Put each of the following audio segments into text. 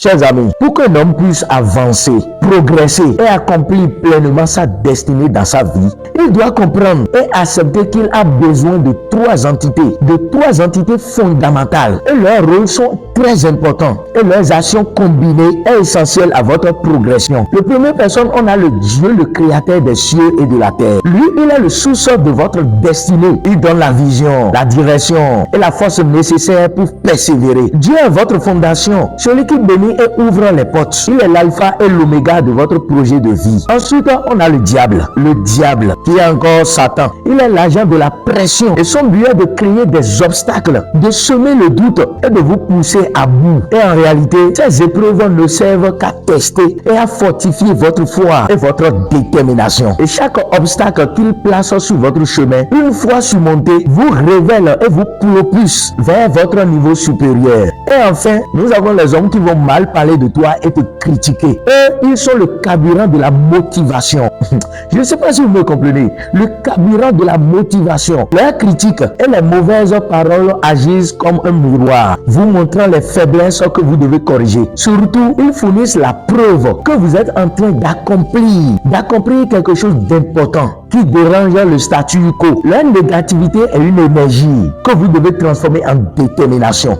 Chers amis, pour qu'un homme puisse avancer, progresser et accomplir pleinement sa destinée dans sa vie, il doit comprendre et accepter qu'il a besoin de trois entités fondamentales. Et leurs rôles sont très importants et leurs actions combinées est essentielle à votre progression. La première personne, on a le Dieu, le créateur des cieux et de la terre. Lui, il est le sous-sol de votre destinée. Il donne la vision, la direction et la force nécessaire pour persévérer. Dieu est votre fondation, celui qui bénit et ouvre les portes. Il est l'alpha et l'oméga de votre projet de vie. Ensuite, on a le diable. Le diable, qui est encore Satan. Il est l'agent de la pression et son but est de créer des obstacles, de semer le doute et de vous pousser à bout. Et en réalité, ces épreuves ne servent qu'à tester et à fortifier votre foi et votre détermination. Et chaque obstacle qu'il place sur votre chemin, une fois surmonté, vous révèle et vous propulse vers votre niveau supérieur. Et enfin, nous avons les hommes qui vont mal parler de toi et te critiquer. Eux, ils sont le carburant de la motivation. Je ne sais pas si vous me comprenez. Le carburant de la motivation. Leurs critiques et les mauvaises paroles agissent comme un miroir, vous montrant les faiblesses que vous devez corriger. Surtout, ils fournissent la preuve que vous êtes en train d'accomplir quelque chose d'important qui dérange le statu quo. Leur négativité est une énergie que vous devez transformer en détermination.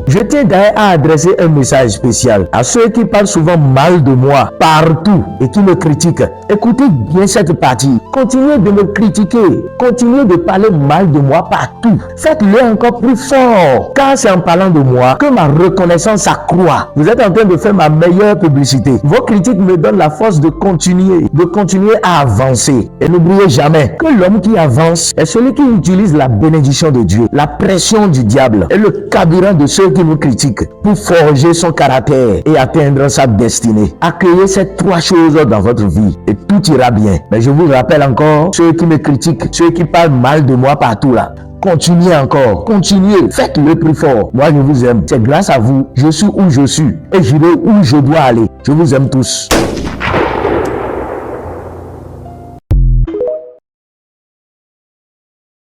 Je tiens d'ailleurs à adresser un message spécial à ceux qui parlent souvent mal de moi partout et qui me critiquent. Écoutez bien cette partie. Continuez de me critiquer. Continuez de parler mal de moi partout. Faites-le encore plus fort. Car c'est en parlant de moi que ma reconnaissance s'accroît. Vous êtes en train de faire ma meilleure publicité. Vos critiques me donnent la force de continuer à avancer. Et n'oubliez jamais que l'homme qui avance est celui qui utilise la bénédiction de Dieu, la pression du diable et le carburant de ceux qui nous critiquent pour forger son caractère et atteindre sa destinée. Accueillez ces trois choses dans votre vie et tout ira bien. Mais je vous rappelle encore, ceux qui me critiquent, ceux qui parlent mal de moi partout là, continuez encore, continuez, faites-le plus fort. Moi je vous aime, c'est grâce à vous, je suis où je suis et j'irai où je dois aller. Je vous aime tous.